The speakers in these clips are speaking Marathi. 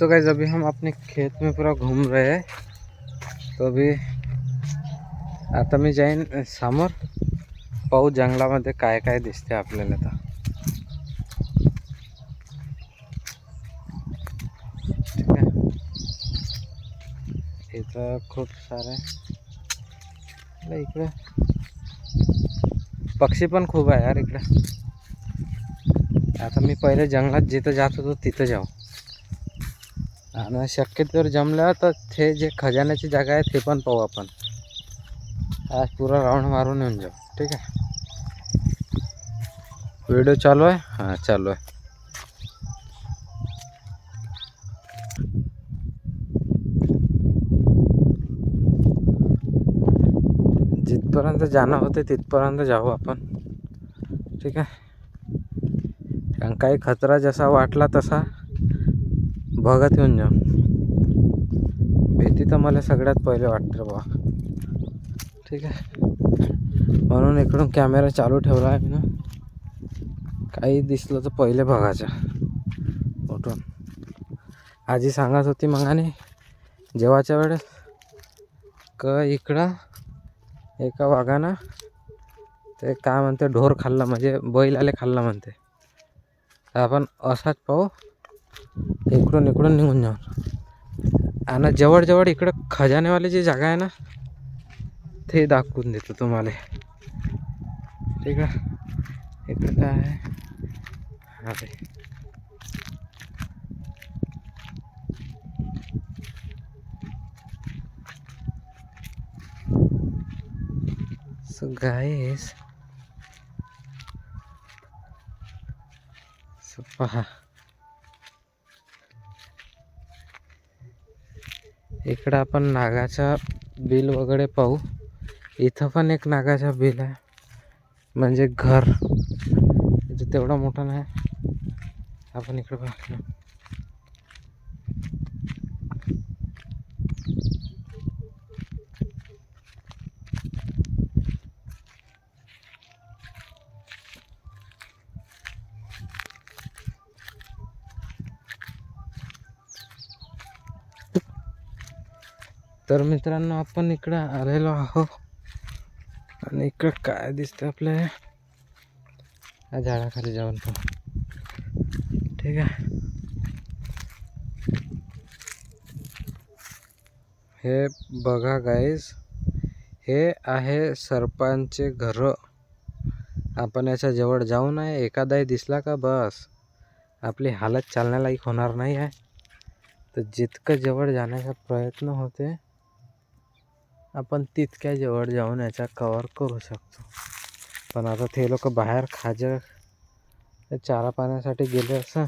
सो गाइस अभी हम अपने खेत में पूरा घूम रहे हैं। तो अभी आता मी जाईन समोर, पाहू जंगलामध्ये काय काय दिसते आपल्याला। तर ठीक आहे, इथं खूप सारे इकडे पक्षी पण खूप आहे यार इकडे। आता मी पहिले जंगलात जिथं जात होतो तिथं जाऊ, आणि शक्यतो जमलं तर ते जे खजान्याची जागा आहे ते पण पाहू आपण। आज पूरा राउंड मारून येऊन जाऊ। ठीक आहे, व्हिडिओ चालू आहे। हां चालू आहे। जिथपर्यंत जाणं होते तिथपर्यंत जाऊ आपण। ठीक आहे, कारण काही खतरा जसा वाटला तसा बघत येऊन जाऊ। भीती तर मला सगळ्यात पहिले वाटते बाबा। ठीक आहे, म्हणून इकडून कॅमेरा चालू ठेवला आहे मी। काही दिसलं तर पहिले बघायचं उठून। आजी सांगत होती मग आणि जेवायच्या वेळेस इकडं एका वाघानं ते काय म्हणते ढोर खाल्ला, म्हणजे बैल आले खाल्ला म्हणते। आपण असाच पाहू, इकडून निघून जाऊ। आणि जवळ इकडं खजानेवाली जी जागा आहे ना ते दाखवून देतो तुम्हाला। ठीक आहे, इकडं काय आहे अरे सो गाइस पहा, इकडं आपण नागाचा बिल वगैरे पाहू। इथं पण एक नागाचा बिल आहे, म्हणजे घर इथं तेवढा मोठा नाही। आपण इकडे पाहू, तर मित्रांनो आपण इकडे आलेलो आहोत। आणि इकडे काय दिसतं आपल्या या झाडाखाली जाऊन पाहू। ठीक आहे, हे बघा गाईज, हे आहे सरपंचचे घर। आपण याच्या जवळ जाऊ नये, एखादाही दिसला का बस आपली हालत चालण्यालायक होणार नाही आहे। तर जितकं जवळ जाण्याचा प्रयत्न होते आपण तितक्या जवळ जाऊन याचा कव्हर करू शकतो। पण आता ते लोक बाहेर चारा पाण्यासाठी गेले असं,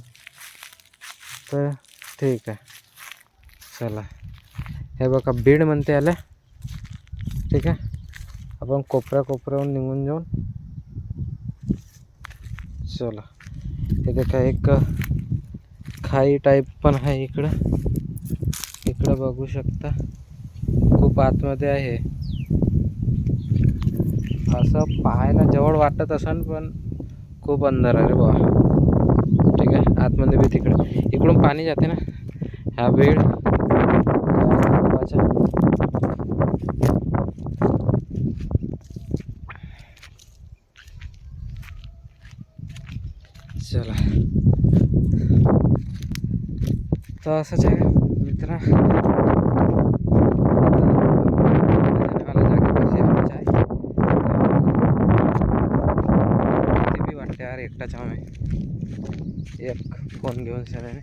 तर ठीक आहे चला। हे बघा बीड म्हणते आलं। ठीक आहे, आपण कोपऱ्यावरून निघून जाऊन चला। हे देखा एक खाई टाईप पण आहे इकडं बघू शकता, खूप आतमध्ये आहे। असं पाहायला जवळ वाटत असेल पण खूप अंधार आहे रे बाबा। ठीक आहे, आतमध्ये बी तिकडे इकडून पाणी जाते ना, हा वेळ चला। तर असंच आहे मित्र, यार एकटाच आम्ही एक फोन घेऊन सगळ्याने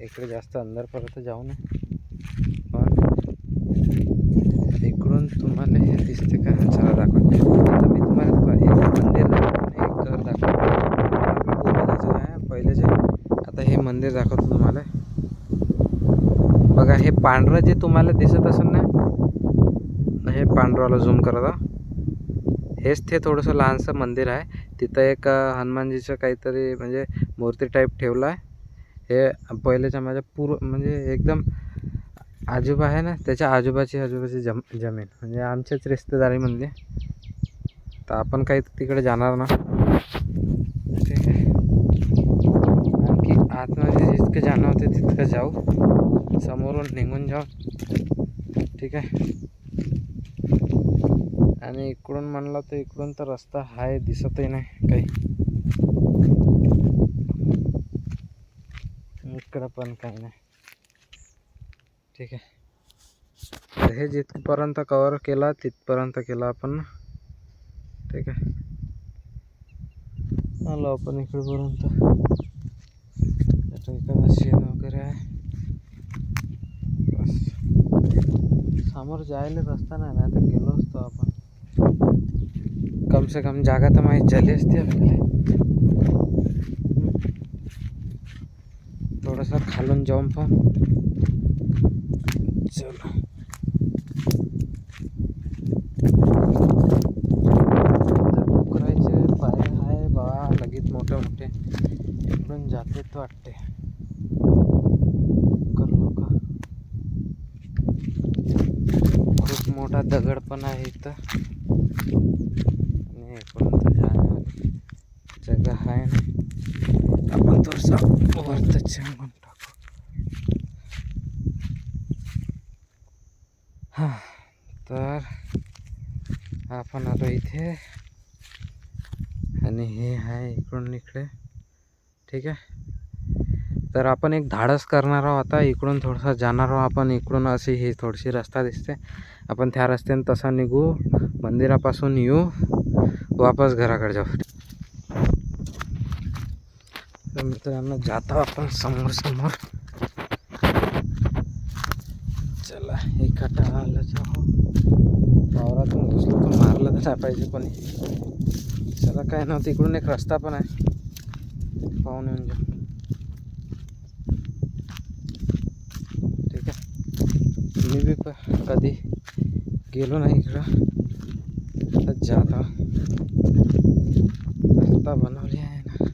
इकडे जास्त अंधार परत जाऊ नये। पण इकडून तुम्हाला हे दिसते का? चला दाखवतो। आता मी तुम्हाला एक मंदिर दाखवतो, एक घर दाखवतो आहे पहिले जे। आता हे मंदिर दाखवतो तुम्हाला। बघा हे पांढरं जे तुम्हाला दिसत असेल ना, हे पांढरवाला झूम करा, हेच ते थोडंसं लहानसं मंदिर आहे। तिथं एक हनुमानजीचं काहीतरी म्हणजे मूर्ती टाईप ठेवला आहे। हे पहिलेच्या माझ्या म्हणजे एकदम आजोबा आहे ना, त्याच्या आजोबाची जमीन, म्हणजे आमच्याच रिश्तेदारीमधली। तर आपण काही तिकडे जाणार ना। ठीक आहे, आणखी आतमध्ये जितके जाणं होते तितकं जाऊ, समोरून निघून जाऊ. ठीक आहे. आणि इकडून म्हणलं तर इकडून तर रस्ता आहे, दिसतही नाही काही. इकडं पण काही नाही. ठीक आहे. तर हे जिथपर्यंत कव्हर केला तिथपर्यंत केला आपण. ठीक आहे. आलो आपण इकडेपर्यंत. इकडं शेण वगैरे आहे. बस समोर जायला रस्ता नाही ना, तर गेलो असतो आपण. कम से कम जागा तर माहीत झाली असती आपल्याला. थोडंसं खालून जाऊन पण चला. डुकराचे पाय आहे बा लगेच मोठे मोठे. इकडून जाते तो वाटते लोक. खूप मोठा दगड पण आहे इथं. आणि इकडून तर जाण्यावाली जगा आहे ना. आपण थोडंसं वरतं सांगून टाकू. हां, तर आपण आलो इथे. आणि हे आहे इकडून इकडे. ठीक आहे. तर आपण एक धाडस करणार आहोत आता. इकडून थोडंसं जाणार आहोत आपण. इकडून अशी ही थोडीशी रस्ता दिसते, आपण त्या रस्त्याने तसा निघू, मंदिरापासून येऊ, वापस घराकडे जाऊ. तर मित्रांनो जातो आपण समोर समोर. चला एका टाळाला जाऊ. वावरातून घुसलो तर मारलं तर नाही पाहिजे कोणी. चला काय नव्हतं. इकडून एक रस्ता पण आहे, पाहून येऊन जाऊ. ठीक आहे. मी बी कधी गेलो नाही इकडं, तर जाता रस्ता बनवली आहे ना.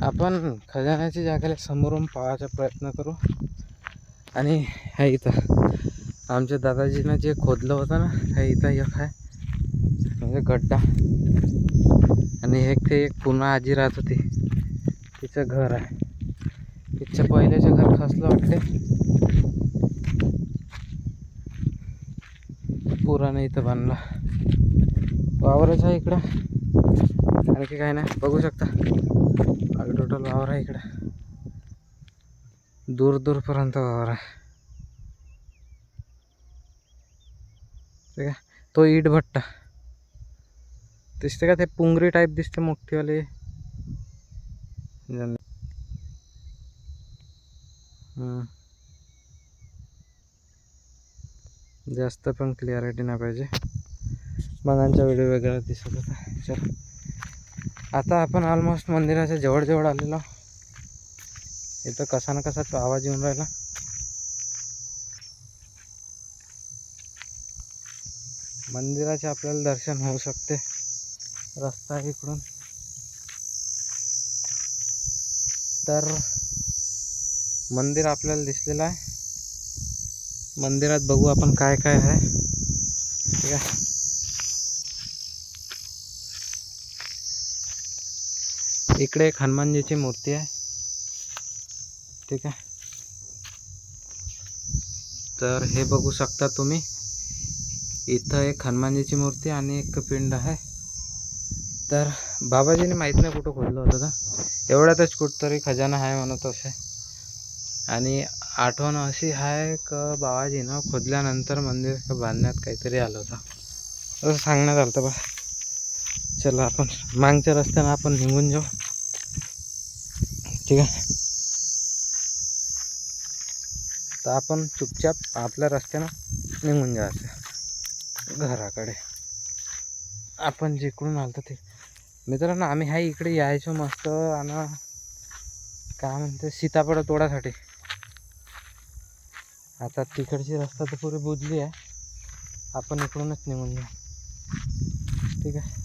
आपण खजान्याच्या जागेला समोरून पाहायचा प्रयत्न करू. आणि हे इथं आमच्या दादाजीनं जे खोदलं होतं ना, हे इथं एक आहे म्हणजे गड्डा. आणि एक पुन्हा आजी राहत होती, तिचं घर आहे. तिचं पहिल्याचं घर खचलं वाटते, पुरानं इथं बांधला. वावरच आहे इकडं, आणखी काय नाही. बघू शकता टोटल वावर आहे इकडं, दूर दूरपर्यंत वावर आहे. ठीक आहे. तो इट भट्टा दिसते का, ते पुंगरी टाईप दिसते मोठीवाले. जास्त पण क्लिअरिटी नाही पाहिजे, मगांचा व्हिडिओ वेगळा दिसत होता. चल आता आपण ऑलमोस्ट मंदिराच्या जवळ आलेलो. इथं कसा ना कसा तो आवाज येऊन राहिला. मंदिराचे आपल्याला दर्शन होऊ शकते. रस्ता इकडून. तर मंदिर आपल्याला दिसलेलं आहे. मंदिरात बघू आपण काय काय आहे. ठीक आहे. इकडे एक हनुमानजीची मूर्ती आहे. ठीक आहे. तर हे बघू शकता तुम्ही, इथं एक हनुमानजीची मूर्ती आणि एक पिंड आहे. तर बाबाजीने माहीत नाही कुठं खोदलं होतं का, एवढ्यातच कुठंतरी खजाना आहे म्हणत असे. आणि आठवण अशी आहे का बाबाजीनं खोदल्यानंतर मंदिर बांधण्यात काहीतरी आलं होतं, असं सांगण्यात आलं होतं बा. चला आपण मागच्या रस्त्यानं आपण निघून जाऊ. ठीक आहे. तर आपण चुपचाप आपल्या रस्त्यानं निघून जायचं घराकडे. आपण जिकडून आलो ते मित्रांनो, आम्ही ह्या इकडे यायचो मस्त. आणि काय म्हणते सीताफळ तोडासाठी. आता तिकडची रस्ता तर पुरी बुजली आहे, आपण इकडूनच निघून जाऊ. ठीक आहे.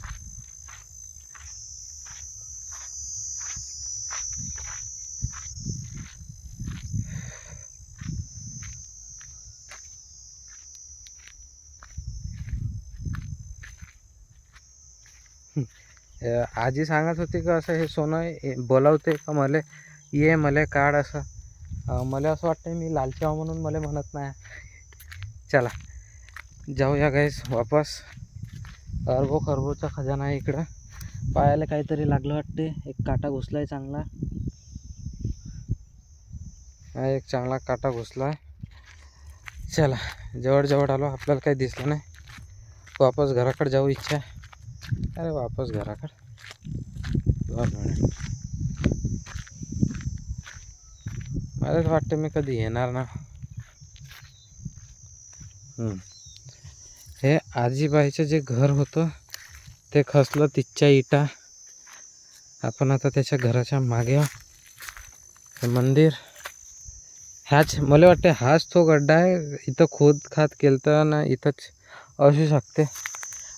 आजी सांगत होती का असं हे सोनं बोलावते का मला ये मला काढ असं. मला असं वाटतं मी लालची आहो म्हणून मला म्हणत नाही. चला जाऊया गाईस वापस. अरबो खरबोचा खजाना आहे इकडं. पायाला काहीतरी लागलं वाटते. एक काटा घुसलाय चांगला. हा एक चांगला काटा घुसलाय. चला जवळ आलो. आपल्याला काही दिसलं नाही. वापस घराकडे जाऊ इच्छा आहे. अरे वापस घराकडे 2 मिनिट. मला वाटतं मी कधी येणार ना. हे आजीबाईचं जे घर होतं ते खचलं. तिच्या इटा. आपण आता त्याच्या घराच्या मागे हे मंदिर. ह्याच मला वाटते हाच तो गड्डा आहे. इथं खोदखात केलं तर ना इथंच असू शकते.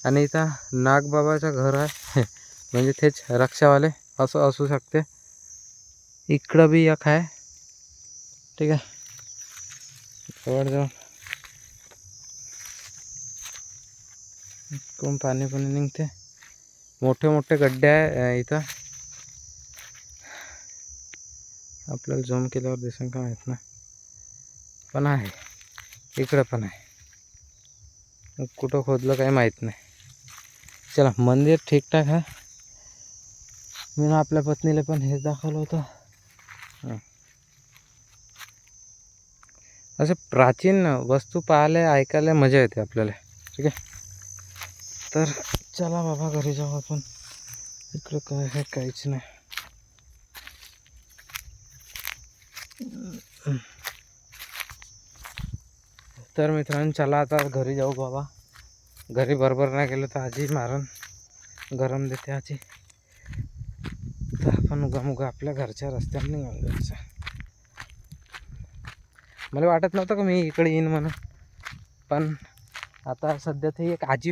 आणि इथं नागबाबाचं घर आहे. म्हणजे तेच रक्षावाले असं असू शकते. इकडं बी एक आहे. ठीक आहे. जवळ जाऊन कोण पाणी निघते. मोठे मोठे गड्डे आहे इथं. आपल्याला झूम केल्यावर दिसेल का माहीत नाही. पण आहे इकडं पण आहे. कुठं खोदलं काही माहीत नाही. चला मंदिर ठीकठाक आहे. मी आपल्या पत्नीला पण हेच दाखवलं होतं. असे प्राचीन वस्तू पाहायला ऐकायला मजा येते आपल्याला. ठीक आहे. तर चला बाबा घरी जाऊ आपण. इकडं काय आहे काहीच नाही. तर मित्रांनो चला आता घरी जाऊ बाबा. घरी बरोबर नाही गेलं तर आजी मारण. गरम देते आजी. तर आपण उगा आपल्या घरच्या रस्त्याने निघून जायचं. मला वाटत नव्हतं का मी इकडे येईन म्हणून. पण आता सध्या ते एक आजी